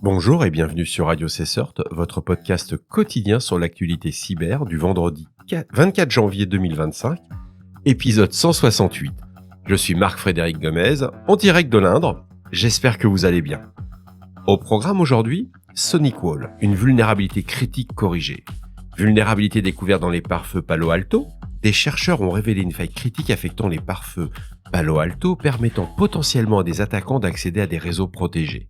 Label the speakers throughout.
Speaker 1: Bonjour et bienvenue sur Radio Cessort, votre podcast quotidien sur l'actualité cyber du vendredi 24 janvier 2025, épisode 168. Je suis Marc-Frédéric Gomez, en direct de l'Indre. J'espère que vous allez bien. Au programme aujourd'hui, SonicWall, une vulnérabilité critique corrigée. Vulnérabilité découverte dans les pare-feux Palo Alto. Des chercheurs ont révélé une faille critique affectant les pare-feux Palo Alto, permettant potentiellement à des attaquants d'accéder à des réseaux protégés.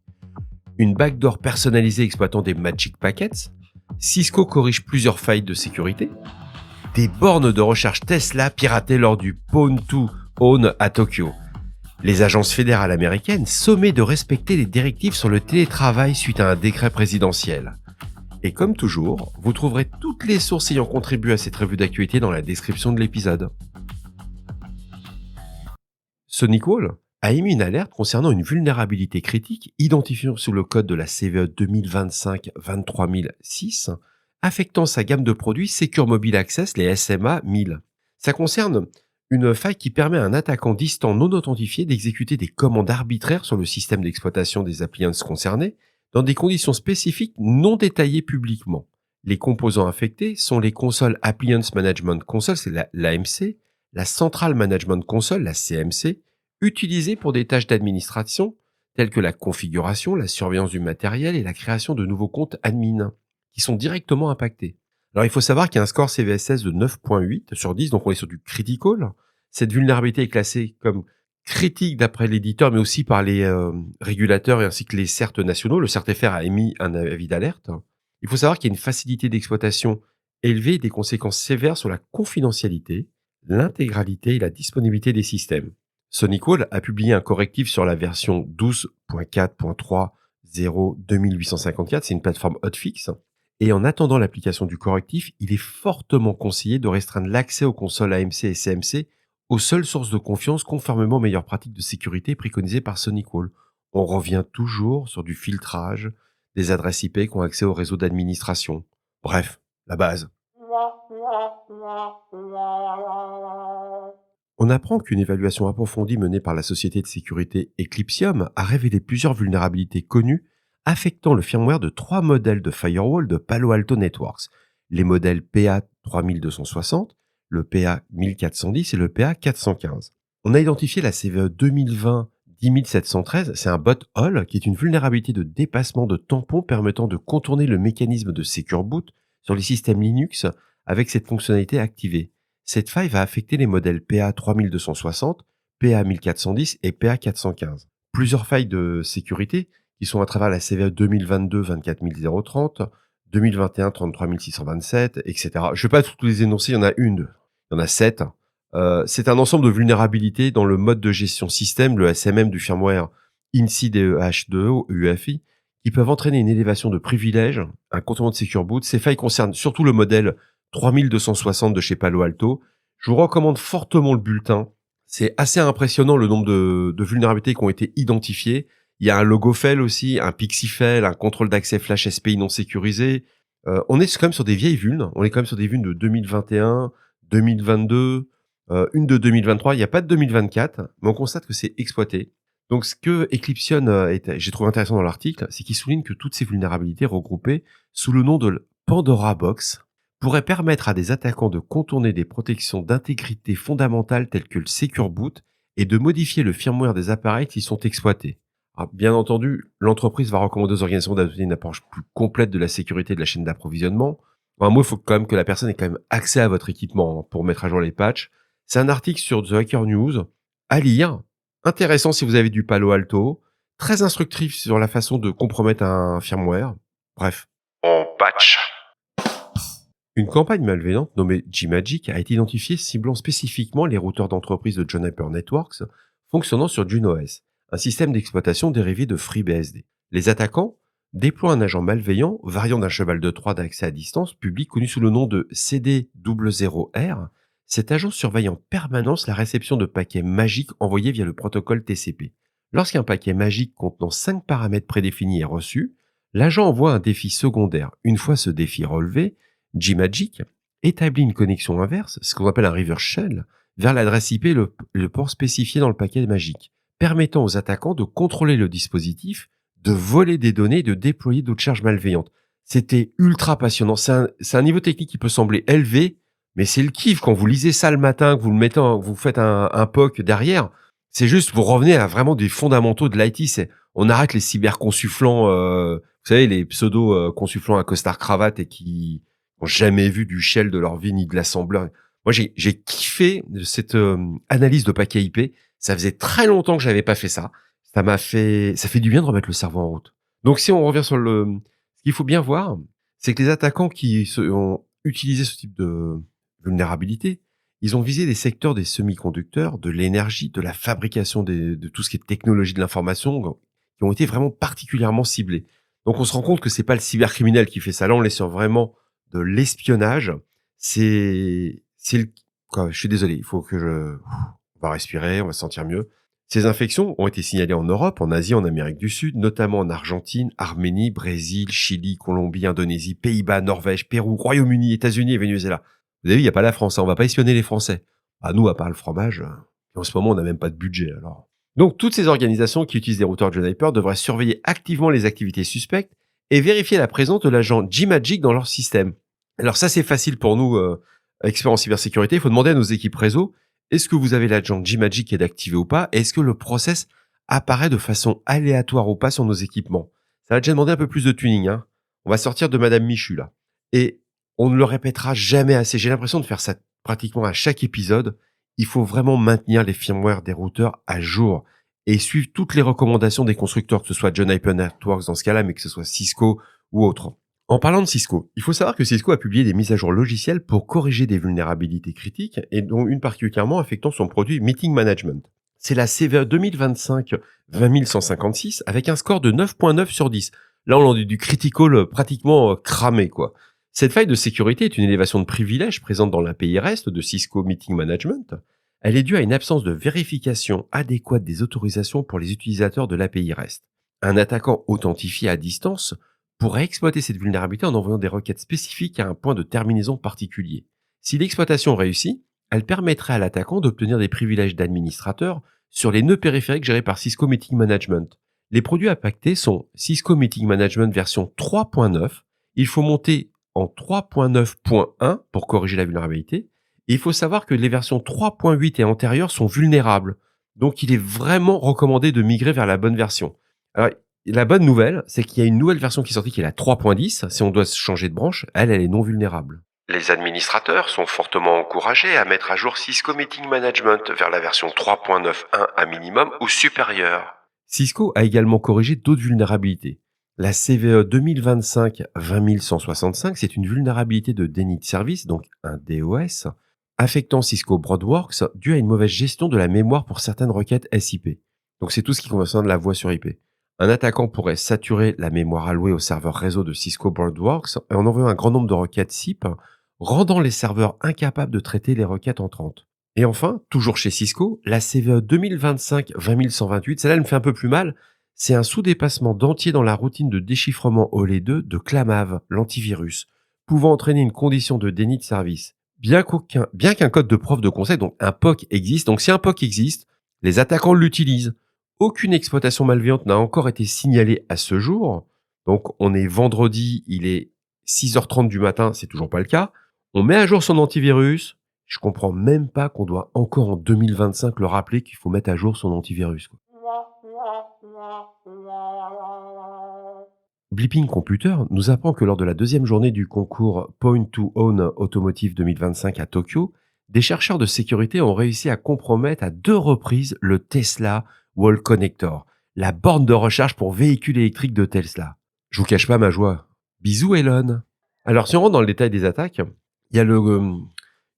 Speaker 1: Une backdoor personnalisée exploitant des Magic Packets. Cisco corrige plusieurs failles de sécurité. Des bornes de recharge Tesla piratées lors du Pwn 2 Own à Tokyo. Les agences fédérales américaines sommées de respecter les directives sur le télétravail suite à un décret présidentiel. Et comme toujours, vous trouverez toutes les sources ayant contribué à cette revue d'actualité dans la description de l'épisode. SonicWall a émis une alerte concernant une vulnérabilité critique identifiée sous le code de la CVE 2025-23006, affectant sa gamme de produits Secure Mobile Access, les SMA 1000. Ça concerne une faille qui permet à un attaquant distant non authentifié d'exécuter des commandes arbitraires sur le système d'exploitation des appliances concernées dans des conditions spécifiques non détaillées publiquement. Les composants affectés sont les consoles Appliance Management Console, c'est l'AMC, la Central Management Console, la CMC, utilisées pour des tâches d'administration telles que la configuration, la surveillance du matériel et la création de nouveaux comptes admin qui sont directement impactés. Alors il faut savoir qu'il y a un score CVSS de 9.8 sur 10, donc on est sur du critical. Cette vulnérabilité est classée comme critique d'après l'éditeur, mais aussi par les régulateurs et ainsi que les CERT nationaux. Le CERT-FR a émis un avis d'alerte. Il faut savoir qu'il y a une facilité d'exploitation élevée et des conséquences sévères sur la confidentialité, l'intégralité et la disponibilité des systèmes. SonicWall a publié un correctif sur la version 12.4.3.0.2854, c'est une plateforme hotfix. Et en attendant l'application du correctif, il est fortement conseillé de restreindre l'accès aux consoles AMC et CMC aux seules sources de confiance conformément aux meilleures pratiques de sécurité préconisées par SonicWall. On revient toujours sur du filtrage des adresses IP qui ont accès au réseau d'administration. Bref, la base. On apprend qu'une évaluation approfondie menée par la société de sécurité Eclypsium a révélé plusieurs vulnérabilités connues affectant le firmware de 3 modèles de firewall de Palo Alto Networks, les modèles PA3260, le PA1410 et le PA415. On a identifié la CVE 2020-10713, c'est un bot hole qui est une vulnérabilité de dépassement de tampons permettant de contourner le mécanisme de Secure Boot sur les systèmes Linux avec cette fonctionnalité activée. Cette faille va affecter les modèles PA3260, PA1410 et PA415. Plusieurs failles de sécurité qui sont à travers la CVE 2022-24030, 2021-33627, etc. Je ne vais pas toutes les énoncer, il y en a 7. C'est un ensemble de vulnérabilités dans le mode de gestion système, le SMM du firmware INSI DEH2 UEFI, qui peuvent entraîner une élévation de privilèges, un contournement de Secure Boot. Ces failles concernent surtout le modèle 3260 de chez Palo Alto. Je vous recommande fortement le bulletin. C'est assez impressionnant le nombre de vulnérabilités qui ont été identifiées. Il y a un logo fail aussi, un pixie fail, un contrôle d'accès flash SPI non sécurisé. On est quand même sur des vieilles vulnes. On est quand même sur des vulnes de 2021, 2022, une de 2023. Il n'y a pas de 2024, mais on constate que c'est exploité. Donc ce que Eclypsium j'ai trouvé intéressant dans l'article, c'est qu'il souligne que toutes ces vulnérabilités regroupées sous le nom de Pandora Box pourrait permettre à des attaquants de contourner des protections d'intégrité fondamentales telles que le Secure Boot et de modifier le firmware des appareils qui sont exploités. Alors, bien entendu, l'entreprise va recommander aux organisations d'adopter une approche plus complète de la sécurité de la chaîne d'approvisionnement. Un mot, il faut quand même que la personne ait quand même accès à votre équipement pour mettre à jour les patchs. C'est un article sur The Hacker News à lire. Intéressant si vous avez du Palo Alto. Très instructif sur la façon de compromettre un firmware. Bref. On patch. Une campagne malveillante nommée G-Magic a été identifiée ciblant spécifiquement les routeurs d'entreprise de Juniper Networks fonctionnant sur JuneOS, un système d'exploitation dérivé de FreeBSD. Les attaquants déploient un agent malveillant variant d'un cheval de Troie d'accès à distance public connu sous le nom de CD00R. Cet agent surveille en permanence la réception de paquets magiques envoyés via le protocole TCP. Lorsqu'un paquet magique contenant 5 paramètres prédéfinis est reçu, l'agent envoie un défi secondaire. Une fois ce défi relevé, G-Magic établit une connexion inverse, ce qu'on appelle un reverse shell, vers l'adresse IP et le port spécifié dans le paquet magique, permettant aux attaquants de contrôler le dispositif de voler des données et de déployer d'autres charges malveillantes. C'était ultra passionnant. C'est un niveau technique qui peut sembler élevé, mais c'est le kiff quand vous lisez ça le matin, que vous le mettez, vous faites un POC derrière. C'est juste, vous revenez à vraiment des fondamentaux de l'IT. On arrête les cyberconsultants, vous savez, les pseudo-consultants à costard-cravate et qui n'ont jamais vu du shell de leur vie ni de l'assembleur. Moi, j'ai kiffé cette analyse de paquet IP. Ça faisait très longtemps que j'avais pas fait ça. Ça fait du bien de remettre le cerveau en route. Donc, si on revient sur ce qu'il faut bien voir, c'est que les attaquants ont utilisé ce type de vulnérabilité, ils ont visé des secteurs des semi-conducteurs, de l'énergie, de la fabrication de tout ce qui est technologie de l'information, qui ont été vraiment particulièrement ciblés. Donc, on se rend compte que c'est pas le cybercriminel qui fait ça. Là, on est sur vraiment de l'espionnage. C'est le, quoi, je suis désolé, il faut que on va respirer, on va se sentir mieux. Ces infections ont été signalées en Europe, en Asie, en Amérique du Sud, notamment en Argentine, Arménie, Brésil, Chili, Colombie, Indonésie, Pays-Bas, Norvège, Pérou, Royaume-Uni, États-Unis et Venezuela. Vous avez vu, il n'y a pas la France, hein, on va pas espionner les Français. Ah, nous, à part le fromage, en ce moment, on n'a même pas de budget, alors. Donc, toutes ces organisations qui utilisent des routeurs Juniper devraient surveiller activement les activités suspectes et vérifier la présence de l'agent G-Magic dans leur système. Alors ça, c'est facile pour nous, experts en cybersécurité. Il faut demander à nos équipes réseau, est-ce que vous avez l'agent G-Magic qui est activé ou pas? Est-ce que le process apparaît de façon aléatoire ou pas sur nos équipements? Ça va déjà demander un peu plus de tuning, hein. On va sortir de Madame Michu, là. Et on ne le répétera jamais assez. J'ai l'impression de faire ça pratiquement à chaque épisode. Il faut vraiment maintenir les firmware des routeurs à jour et suivre toutes les recommandations des constructeurs, que ce soit Juniper Networks dans ce cas-là, mais que ce soit Cisco ou autre. En parlant de Cisco, il faut savoir que Cisco a publié des mises à jour logicielles pour corriger des vulnérabilités critiques et dont une particulièrement affectant son produit Meeting Management. C'est la CVE 2025-20156 avec un score de 9.9 sur 10. Là, on en dit du critical pratiquement cramé, quoi. Cette faille de sécurité est une élévation de privilèges présente dans l'API REST de Cisco Meeting Management. Elle est due à une absence de vérification adéquate des autorisations pour les utilisateurs de l'API REST. Un attaquant authentifié à distance pourrait exploiter cette vulnérabilité en envoyant des requêtes spécifiques à un point de terminaison particulier. Si l'exploitation réussit, elle permettrait à l'attaquant d'obtenir des privilèges d'administrateur sur les nœuds périphériques gérés par Cisco Meeting Management. Les produits impactés sont Cisco Meeting Management version 3.9. Il faut monter en 3.9.1 pour corriger la vulnérabilité. Et il faut savoir que les versions 3.8 et antérieures sont vulnérables. Donc il est vraiment recommandé de migrer vers la bonne version. Alors, la bonne nouvelle, c'est qu'il y a une nouvelle version qui est sortie qui est la 3.10. Si on doit changer de branche, elle est non vulnérable. Les administrateurs sont fortement encouragés à mettre à jour Cisco Meeting Management vers la version 3.9.1 à minimum ou supérieure. Cisco a également corrigé d'autres vulnérabilités. La CVE 2025-20165, c'est une vulnérabilité de déni de service, donc un DOS, affectant Cisco Broadworks dû à une mauvaise gestion de la mémoire pour certaines requêtes SIP. Donc c'est tout ce qui concerne la voix sur IP. Un attaquant pourrait saturer la mémoire allouée au serveur réseau de Cisco Broadworks en envoyant un grand nombre de requêtes SIP, rendant les serveurs incapables de traiter les requêtes entrantes. Et enfin, toujours chez Cisco, la CVE 2025-20128, celle-là elle me fait un peu plus mal, c'est un sous-dépassement d'entier dans la routine de déchiffrement OLE2 de Clamav, l'antivirus, pouvant entraîner une condition de déni de service. Bien qu'un code de preuve de concept, donc un POC existe, donc si un POC existe, les attaquants l'utilisent. Aucune exploitation malveillante n'a encore été signalée à ce jour. Donc on est vendredi, il est 6h30 du matin, c'est toujours pas le cas. On met à jour son antivirus. Je comprends même pas qu'on doit encore en 2025 le rappeler qu'il faut mettre à jour son antivirus, quoi. Blipping Computer nous apprend que lors de la deuxième journée du concours Point to Own Automotive 2025 à Tokyo, des chercheurs de sécurité ont réussi à compromettre à 2 reprises le Tesla Wall Connector, la borne de recharge pour véhicules électriques de Tesla. Je vous cache pas ma joie. Bisous Elon. Alors si on rentre dans le détail des attaques, il y a le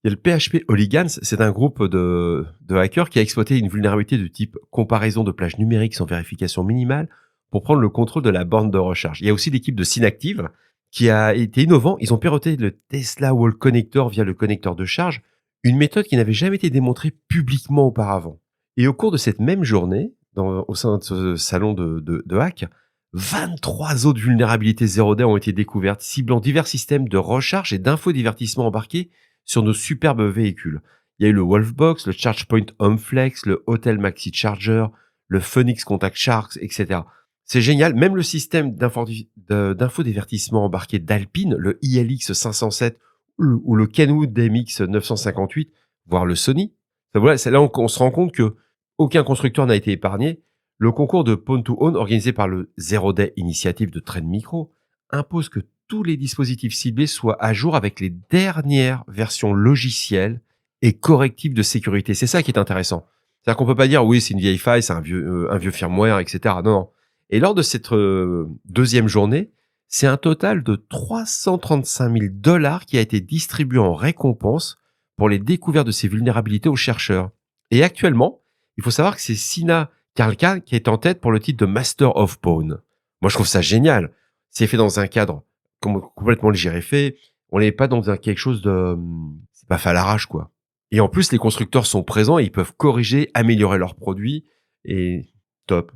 Speaker 1: PHP Hooligans, c'est un groupe de hackers qui a exploité une vulnérabilité de type comparaison de plage numérique sans vérification minimale pour prendre le contrôle de la borne de recharge. Il y a aussi l'équipe de Synactive qui a été innovant. Ils ont piloté le Tesla Wall Connector via le connecteur de charge, une méthode qui n'avait jamais été démontrée publiquement auparavant. Et au cours de cette même journée, au sein de ce salon de hack, 23 autres vulnérabilités 0 day ont été découvertes, ciblant divers systèmes de recharge et d'infodivertissement embarqués sur nos superbes véhicules. Il y a eu le Wolfbox, le ChargePoint HomeFlex, le Hotel Maxi Charger, le Phoenix Contact Sharks, etc. C'est génial. Même le système d'infodivertissement embarqué d'Alpine, le ILX 507 ou le Kenwood DMX 958, voire le Sony. Voilà, c'est là où on se rend compte que aucun constructeur n'a été épargné. Le concours de Pawn to Own organisé par le Zero Day Initiative de Trend Micro impose que tous les dispositifs ciblés soient à jour avec les dernières versions logicielles et correctives de sécurité. C'est ça qui est intéressant. C'est-à-dire qu'on peut pas dire oui, c'est une vieille faille, c'est un vieux firmware, etc. Non, non. Et lors de cette deuxième journée, c'est un total de $335 000 qui a été distribué en récompense pour les découvertes de ces vulnérabilités aux chercheurs. Et actuellement, il faut savoir que c'est Sina Karlka qui est en tête pour le titre de Master of Pawn. Moi, je trouve ça génial. C'est fait dans un cadre complètement légèrement fait. On n'est pas dans quelque chose de... C'est pas fait à l'arrache, quoi. Et en plus, les constructeurs sont présents et ils peuvent corriger, améliorer leurs produits. Et top.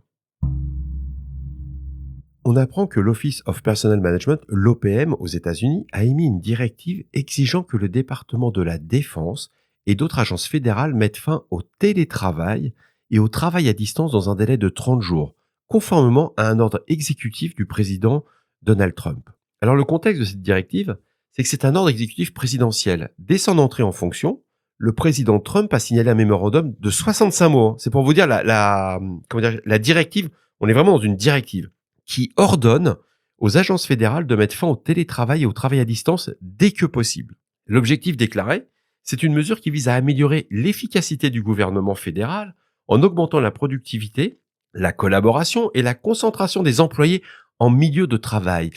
Speaker 1: On apprend que l'Office of Personnel Management, l'OPM aux États-Unis, a émis une directive exigeant que le département de la Défense et d'autres agences fédérales mettent fin au télétravail et au travail à distance dans un délai de 30 jours, conformément à un ordre exécutif du président Donald Trump. Alors le contexte de cette directive, c'est que c'est un ordre exécutif présidentiel. Dès son entrée en fonction, le président Trump a signalé un mémorandum de 65 mots. C'est pour vous dire la directive, on est vraiment dans une directive qui ordonne aux agences fédérales de mettre fin au télétravail et au travail à distance dès que possible. L'objectif déclaré, c'est une mesure qui vise à améliorer l'efficacité du gouvernement fédéral en augmentant la productivité, la collaboration et la concentration des employés en milieu de travail.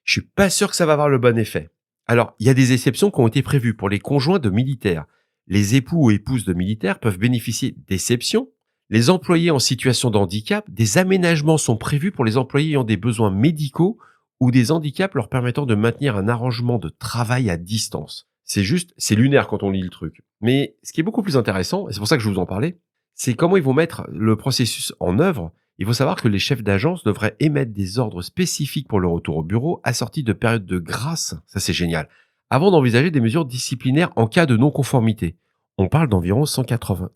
Speaker 1: Je suis pas sûr que ça va avoir le bon effet. Alors, il y a des exceptions qui ont été prévues pour les conjoints de militaires. Les époux ou épouses de militaires peuvent bénéficier d'exceptions. Les employés en situation de handicap, des aménagements sont prévus pour les employés ayant des besoins médicaux ou des handicaps leur permettant de maintenir un arrangement de travail à distance. C'est lunaire quand on lit le truc. Mais ce qui est beaucoup plus intéressant, et c'est pour ça que je vous en parlais, c'est comment ils vont mettre le processus en œuvre. Il faut savoir que les chefs d'agence devraient émettre des ordres spécifiques pour le retour au bureau assortis de périodes de grâce, ça c'est génial, avant d'envisager des mesures disciplinaires en cas de non-conformité. On parle d'environ 780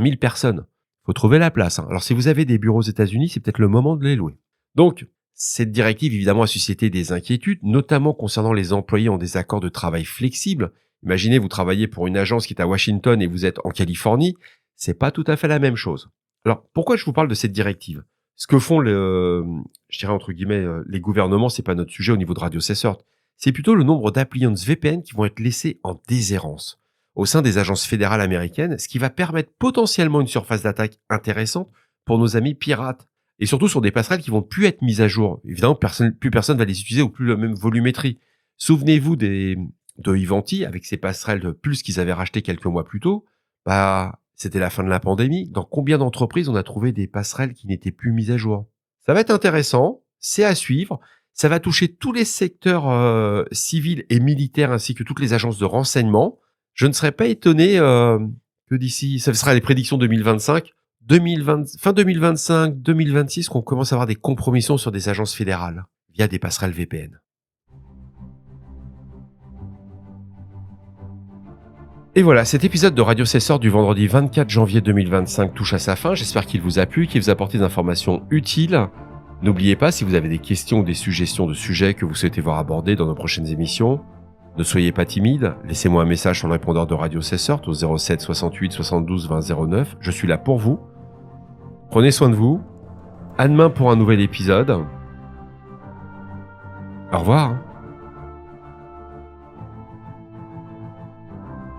Speaker 1: 000 personnes. Faut trouver la place. Alors si vous avez des bureaux aux États-Unis, c'est peut-être le moment de les louer. Donc, cette directive évidemment a suscité des inquiétudes, notamment concernant les employés en des accords de travail flexibles. Imaginez, vous travaillez pour une agence qui est à Washington et vous êtes en Californie, c'est pas tout à fait la même chose. Alors, pourquoi je vous parle de cette directive ? Ce que font je dirais entre guillemets, les gouvernements, c'est pas notre sujet au niveau de Radio Cessort. C'est plutôt le nombre d'appliances VPN qui vont être laissées en déshérence au sein des agences fédérales américaines, ce qui va permettre potentiellement une surface d'attaque intéressante pour nos amis pirates. Et surtout sur des passerelles qui vont plus être mises à jour. Évidemment, plus personne va les utiliser ou plus la même volumétrie. Souvenez-vous de Ivanti, avec ses passerelles de plus qu'ils avaient racheté quelques mois plus tôt. C'était la fin de la pandémie. Dans combien d'entreprises on a trouvé des passerelles qui n'étaient plus mises à jour ? Ça va être intéressant, c'est à suivre. Ça va toucher tous les secteurs civils et militaires ainsi que toutes les agences de renseignement. Je ne serais pas étonné que d'ici, ça sera les prédictions 2025, fin 2025, 2026, qu'on commence à avoir des compromissions sur des agences fédérales via des passerelles VPN. Et voilà, cet épisode de Radio Cessort du vendredi 24 janvier 2025 touche à sa fin. J'espère qu'il vous a plu, qu'il vous a apporté des informations utiles. N'oubliez pas, si vous avez des questions ou des suggestions de sujets que vous souhaitez voir abordés dans nos prochaines émissions, ne soyez pas timide, laissez-moi un message sur le répondeur de Radio Cessort au 07 68 72 20 09. Je suis là pour vous. Prenez soin de vous. À demain pour un nouvel épisode. Au revoir.